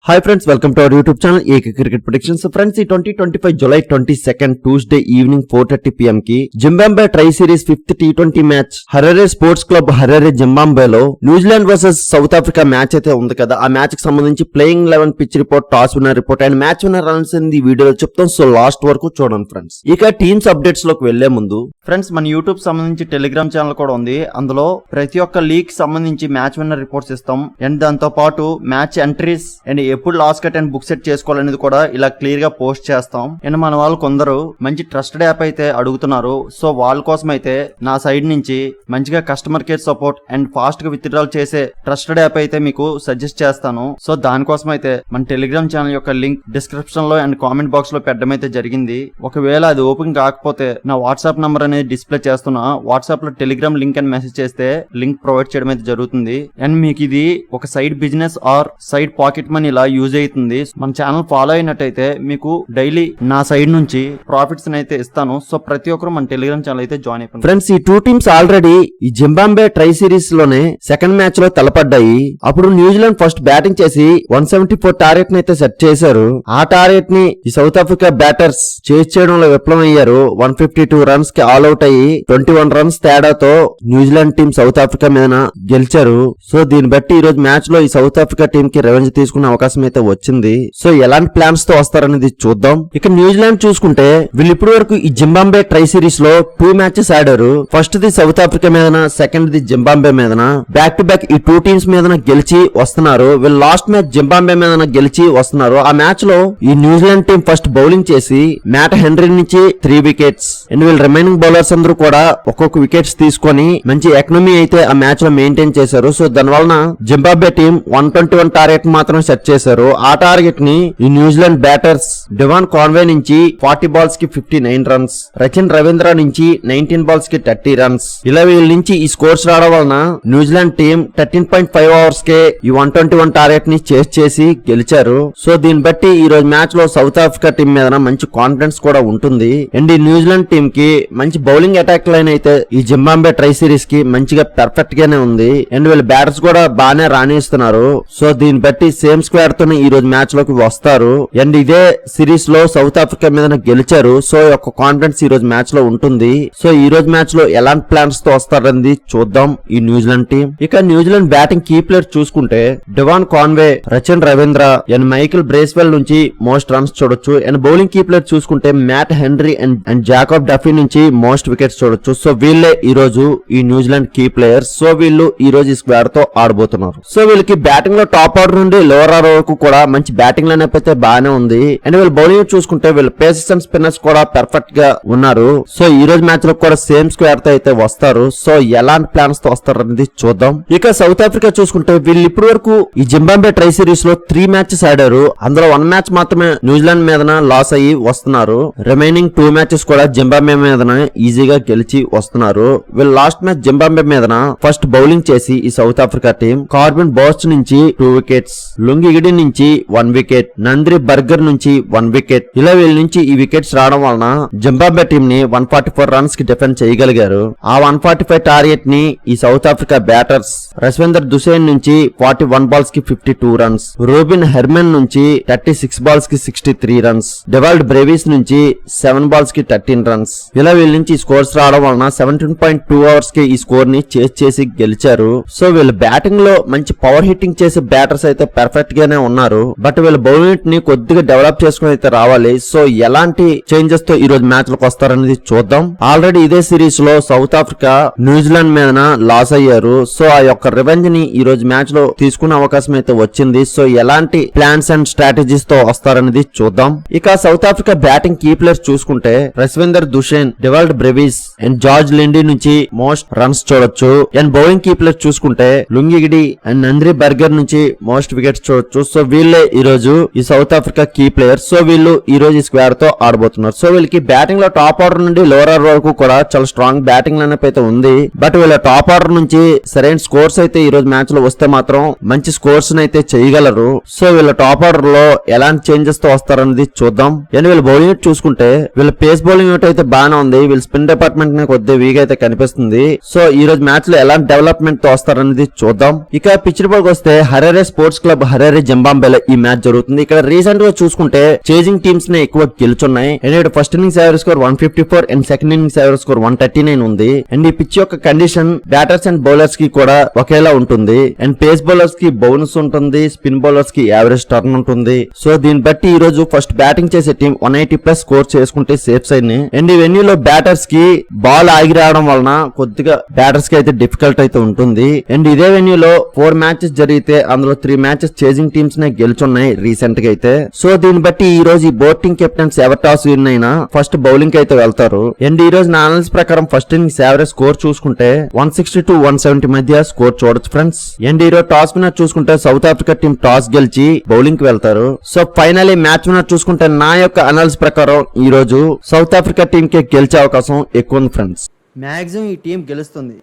Hi friends, welcome to our YouTube channel AK Cricket Predictions. So friends, 2025 July 22nd Tuesday evening 4:30 PM ki Zimbabwe Tri-Series 5th T20 match Harare Sports Club Harare Zimbabwe లో New Zealand versus south Africa match అయితే ఉంది కదా. ఆ match కి సంబంధించి playing 11 pitch report, toss winner report and match winner runs ఈ వీడియోలో చెప్తాం. సో లాస్ట్ వరకు చూడండి ఫ్రెండ్స్. ఇక టీమ్స్ అప్డేట్స్ లోకి వెళ్లే ముందు ఫ్రెండ్స్, మన యూట్యూబ్ సంబంధించి టెలిగ్రామ్ ఛానల్ కూడా ఉంది. అందులో ప్రతి ఒక్క లీగ్ సంబంధించి మ్యాచ్ విన్నర్ రిపోర్ట్స్ ఇస్తాం అండ్ దాంతో పాటు మ్యాచ్ ఎంట్రీస్ అండ్ ఎప్పుడు last cut and book set చేసుకోవాలనేది కూడా ఇలా క్లియర్ గా పోస్ట్ చేస్తాం. అండ్ మన వాళ్ళు కొందరు మంచి ట్రస్టెడ్ యాప్ అయితే అడుగుతున్నారు. సో వాళ్ళ కోసం అయితే నా సైడ్ నుంచి మంచిగా customer care support and fast గా విత్డ్రాల్ చేసే ట్రస్టెడ్ యాప్ అయితే మీకు సజెస్ట్ చేస్తాను. సో దానికోసం అయితే మన టెలిగ్రామ్ ఛానల్ యొక్క లింక్ డిస్క్రిప్షన్ లో అండ్ కామెంట్ బాక్స్ లో పెట్టడం అయితే జరిగింది. ఒకవేళ అది ఓపెన్ కాకపోతే నా వాట్సాప్ నంబర్ అనేది డిస్ప్లే చేస్తున్నా. వాట్సాప్ లో టెలిగ్రామ్ లింక్ అని మెసేజ్ చేస్తే లింక్ ప్రొవైడ్ చేయడం అయితే జరుగుతుంది. అండ్ మీకు ఇది ఒక side business are side pocket money ఇలా యూజ్ అవుతుంది. మన ఛానల్ ఫాలో అయినట్టయితే మీకు డైలీ నా సైడ్ నుంచి ప్రాఫిట్స్ అయితే ఇస్తాను. సో ప్రతి ఒక్కరు మన టెలిగ్రామ్ ఛానల్ అయితే జాయిన్ అయిపోయింది. ఫ్రెండ్స్, ఈ టూ టీమ్స్ ఆల్రెడీ ఈ జింబాబ్వే ట్రై సిరీస్ లోనే సెకండ్ మ్యాచ్ లో తలపడ్డాయి. అప్పుడు న్యూజిలాండ్ ఫస్ట్ బ్యాటింగ్ చేసి 174 టార్గెట్ ని అయితే సెట్ చేశారు. ఆ టార్గెట్ ని ఈ సౌత్ ఆఫ్రికా బ్యాటర్స్ చేజ్ చేయడంలో విఫలం అయ్యారు. 152 రన్స్ కి ఆల్ అవుట్ అయ్యి 21 రన్స్ తేడాతో న్యూజిలాండ్ టీం సౌత్ ఆఫ్రికా మీద గెలిచారు. సో దీన్ని బట్టి ఈ రోజు మ్యాచ్ లో ఈ సౌత్ ఆఫ్రికా టీం కి రెవెంజ్ తీసుకునే అవకాశం అయితే వచ్చింది. సో ఎలాంటి ప్లాన్స్ తో వస్తారనేది చూద్దాం. ఇక న్యూజిలాండ్ చూసుకుంటే వీళ్ళు ఇప్పటి వరకు ఈ జింబాబ్వే ట్రై సిరీస్ లో 2 మ్యాచెస్ ఆడారు. ఫస్ట్ ది సౌత్ ఆఫ్రికా మీదన, సెకండ్ ది జింబాబ్వే మీదన. బ్యాక్ టు బ్యాక్ ఈ టూ టీమ్స్ మీదన గెలిచి వస్తున్నారు. వీళ్ళు లాస్ట్ మ్యాచ్ జింబాబ్వే మీదన గెలిచి వస్తున్నారు. ఆ మ్యాచ్ లో ఈ న్యూజిలాండ్ టీం ఫస్ట్ బౌలింగ్ చేసి మ్యాట్ హెన్రీ నుంచి 3 వికెట్స్ అండ్ వీళ్ళు రిమైనింగ్ బౌలర్స్ అందరూ కూడా ఒక్కొక్క వికెట్స్ తీసుకొని మంచి ఎకనమీ అయితే ఆ మ్యాచ్ లో మెయింటైన్ చేశారు. సో దాని వలన జింబాబ్వే టీం 121 టార్గెట్ మాత్రం సెట్ చేశారు. ఆ టార్గెట్ ని ఈ న్యూజిలాండ్ బ్యాటర్స్ డెవాన్ కాన్వే నుంచి 40 బాల్స్ కి 59 రన్స్, రచిన్ రవీంద్ర నుంచి 19 బాల్స్ కి 30 రన్స్. ఇలా వీళ్ళ నుంచి ఈ స్కోర్స్ రావడం వలన న్యూజిలాండ్ టీం 13.5 ఓవర్స్ కే ఈ 121 టార్గెట్ ని చేస్ చేసి గెలిచారు. సో దీన్ని బట్టి ఈ రోజు మ్యాచ్ లో సౌత్ ఆఫ్రికా టీం మీద మంచి కాన్ఫిడెన్స్ కూడా ఉంటుంది. అండ్ ఈ న్యూజిలాండ్ టీం కి మంచి బౌలింగ్ అటాక్ లైన్ అయితే ఈ జింబాబ్వే ట్రై సిరీస్ కి మంచిగా పర్ఫెక్ట్ గానే ఉంది. అండ్ వీళ్ళ బ్యాటర్స్ కూడా బాగానే రాణిస్తున్నారు. సో దీన్ని బట్టి సేమ్ స్క్వేర్ తో ఈ రోజు మ్యాచ్ లోకి వస్తారు. అండ్ ఇదే సిరీస్ లో సౌత్ ఆఫ్రికా మీద గెలిచారు. సో యొక్క కాన్ఫిడెన్స్ ఈ రోజు మ్యాచ్ లో ఉంటుంది. సో ఈ రోజు మ్యాచ్ లో ఎలాంటి ప్లాన్స్ తో వస్తారనేది చూద్దాం ఈ న్యూజిలాండ్ టీం. ఇక న్యూజిలాండ్ బ్యాటింగ్ కీ ప్లేయర్ చూసుకుంటే Devon Conway, Rachin Ravindra and Michael Bracewell నుంచి మోస్ట్ రన్స్ చూడొచ్చు. అండ్ బౌలింగ్ కీ ప్లేయర్ చూసుకుంటే Matt Henry and Jacob Duffy నుంచి మోస్ట్ వికెట్స్ చూడొచ్చు. సో వీళ్ళే ఈ రోజు ఈ న్యూజిలాండ్ కీ ప్లేయర్స్. సో వీళ్ళు ఈ రోజు ఈ స్క్వేర్ తో ఆడబోతున్నారు. సో వీళ్ళకి బ్యాటింగ్ లో టాప్ ఆర్డర్ నుండి లోవర్ ఆర్డర్ వరకు కూడా మంచి బ్యాటింగ్ లైన్ అయితే బాగానే ఉంది. అండ్ వీళ్ళు బౌలింగ్ చూసుకుంటే వీళ్ళ పేసర్స్ అండ్ స్పిన్నర్స్ కూడా పర్ఫెక్ట్ గా ఉన్నారు. సో ఈ రోజు మ్యాచ్ లో కూడా సేమ్ స్క్వేర్ తో అయితే వస్తారు. సో ఎలాంటి ప్లాన్స్ తో వస్తారు అనేది చూద్దాం. ఇక సౌత్ ఆఫ్రికా చూసుకుంటే వీళ్ళు ఇప్పటి వరకు ఈ జింబాబ్వే ట్రై సిరీస్ లో 3 మ్యాచెస్ ఆడారు. అందులో 1 మ్యాచ్ మాత్రమే న్యూజిలాండ్ మీదన లాస్ అయ్యి వస్తున్నారు. రిమైనింగ్ 2 మ్యాచెస్ కూడా జింబాబ్వే మీదన ఈజీగా గెలిచి వస్తున్నారు. వీళ్ళు లాస్ట్ మ్యాచ్ జింబాబ్వే మీదన ఫస్ట్ బౌలింగ్ చేసి ఈ South Africa team Corbin Bosch నుంచి 2 వికెట్స్, లుంగిగిడి నుంచి 1 వికెట్, నంద్రి బర్గర్ నుంచి 1 వికెట్. ఇలా వీళ్ళ నుంచి ఈ వికెట్స్ రావడం వలన జింబాబ్వే టీం ని 144 రన్స్ కి డిఫెండ్ చేయగలిగారు. ఆ 145 టార్గెట్ ని ఈ సౌత్ ఆఫ్రికా బ్యాటర్స్ రస్వేందర్ దుసేన్ నుంచి 41 బాల్స్ కి 52 రన్స్, రోబిన్ హెర్మెన్ నుంచి 36 బాల్స్ కి 63 రన్స్, డెవాల్డ్ బ్రేవిస్ నుంచి 7 బాల్స్ కి 13 రన్స్. ఇలా వీళ్ళ నుంచి స్కోర్స్ రావడం వలన 17.2 అవర్స్ కి ఈ స్కోర్ ని చేజ్ చేసి గెలిచారు. సో వీళ్ళ బ్యాటింగ్ లో మంచి పవర్ హిట్టింగ్ చేసే బ్యాటర్స్ అయితే పర్ఫెక్ట్ గానే ఉన్నారు. బట్ వీళ్ళ బౌలింగ్ ని కొద్దిగా డెవలప్ చేసుకుని అయితే రావాలి. సో ఎలాంటి చేంజెస్ తో ఈ రోజు మ్యాచ్ లకు వస్తారనేది చూద్దాం. ఆల్రెడీ ఇదే సిరీస్ లో సౌత్ ఆఫ్రికా న్యూజిలాండ్ మీద లాస్ అయ్యారు. సో ఆ యొక్క రివెంజ్ ని ఈ రోజు మ్యాచ్ లో తీసుకునే అవకాశం అయితే వచ్చింది. సో ఎలాంటి ప్లాన్స్ అండ్ స్ట్రాటజీస్ తో వస్తారనేది చూద్దాం. ఇక South Africa batting key players చూసుకుంటే Rassie van der Dussen, Dewald Brevis and George Linde నుంచి మోస్ట్ రన్స్ చూడొచ్చు. అండ్ బౌలింగ్ కీ ప్లేయర్స్ చూసుకుంటే లుంగిగిడి అండ్ నంద్రి బర్గర్ నుంచి మోస్ట్ వికెట్స్ చూడొచ్చు. సో వీళ్ళే ఈ రోజు ఈ South Africa key players. So వీళ్ళు ఈ రోజు ఈ స్క్వేర్ తో ఆడబోతున్నారు. సో వీళ్ళకి బ్యాటింగ్ లో టాప్ ఆర్డర్ నుండి లోవర్ ఆర్డర్ వరకు కూడా చాలా స్ట్రాంగ్ బ్యాటింగ్ లైనప్ అయితే ఉంది. బట్ వీళ్ళ టాప్ ఆర్డర్ నుంచి సరైన స్కోర్స్ అయితే ఈ రోజు మ్యాచ్ లో వస్తే మాత్రం మంచి స్కోర్స్ అయితే చేయగలరు. సో వీళ్ళ టాప్ ఆర్డర్ లో ఎలాంటి చేంజెస్ తో వస్తారనేది చూద్దాం. అండ్ వీళ్ళ బౌలింగ్ చూసుకుంటే వీళ్ళ పేస్ బౌలింగ్ అయితే బాగానే ఉంది. వీళ్ళ స్పిన్ డిపార్ట్మెంట్ కొద్దిగా వీక్ అయితే కనిపిస్తుంది. సో ఈ రోజు మ్యాచ్ లో ఎలాంటి డెవలప్మెంట్ తో వస్తారనేది చూద్దాం. ఇక పిచ్ రిపోర్ట్ వస్తే హరారే స్పోర్ట్స్ క్లబ్ హరారే జింబాబ్వేలో ఈ మ్యాచ్ జరుగుతుంది. ఇక్కడ రీసెంట్ గా చూసుకుంటే చేజింగ్ టీమ్స్ నే ఎక్కువ గెలుచున్నాయి. And first innings average score 154 and second innings average score 139 ఉంది. అండ్ ఈ పిచ్ యొక్క కండిషన్ బ్యాటర్స్ అండ్ బౌలర్స్ కి కూడా ఒకేలా ఉంటుంది. అండ్ పేస్ బౌలర్స్ కి బౌన్స్ ఉంటుంది, స్పిన్ బౌలర్స్ కి యావరేజ్ టర్న్ ఉంటుంది. సో దీన్ని బట్టి ఈ రోజు ఫస్ట్ బ్యాటింగ్ చేసే టీం 180+ స్కోర్ చేసుకుంటే సేఫ్ సైడ్ ని. అండ్ ఈ వెన్యూలో బ్యాటర్స్ కి బాల్ ఆగి రావడం వలన కొద్దిగా బ్యాటర్స్ కి అయితే డిఫికల్ట్ అయితే ఉంటుంది. అండ్ ఇదే వెన్యూలో 4 మ్యాచెస్ జరిగితే అందులో 3 మ్యాచెస్ చేజింగ్ టీమ్స్ నే గెలుచున్నాయి రీసెంట్ గా అయితే. సో దీన్ని బట్టి ఈ రోజు ఈ boarding captains ever toss win అయినా ఫస్ట్ బౌలింగ్ కి అయితే వెళ్తారు. అండ్ ఈ రోజు నా అనాలిసిస్ ప్రకారం ఫస్ట్ ఇన్నింగ్స్ యావరేజ్ స్కోర్ చూసుకుంటే 160 to 170 మధ్య స్కోర్ చూడొచ్చు ఫ్రెండ్స్. అండ్ ఈ రోజు టాస్ విన్నర్ చూసుకుంటే సౌత్ ఆఫ్రికా టీం టాస్ గెలిచి బౌలింగ్ కి వెళ్తారు. సో ఫైనలీ మ్యాచ్ విన్నర్ చూసుకుంటే నా యొక్క అనాలిసిస్ ప్రకారం ఈ రోజు సౌత్ ఆఫ్రికా టీం కి గెలిచే అవకాశం ఎక్కువ ఉంది ఫ్రెండ్స్. మ్యాక్సిమం ఈ టీం గెలుస్తుంది,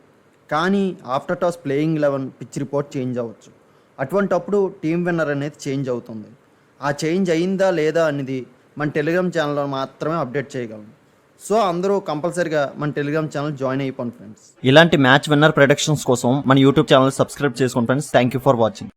కానీ after toss playing 11 pitch report change అవ్వచ్చు. అటువంటప్పుడు టీం విన్నర్ అనేది చేంజ్ అవుతుంది. ఆ చేంజ్ అయిందా లేదా అనేది మన టెలిగ్రామ్ ఛానల్లో మాత్రమే అప్డేట్ చేయగలం. సో అందరూ కంపల్సరీగా మన టెలిగ్రామ్ ఛానల్ జాయిన్ అయిపోండి ఫ్రెండ్స్. ఇలాంటి మ్యాచ్ విన్నర్ ప్రొడక్షన్స్ కోసం మన యూట్యూబ్ ఛానల్ సబ్స్క్రైబ్ చేసుకోండి friends. Thank you for watching.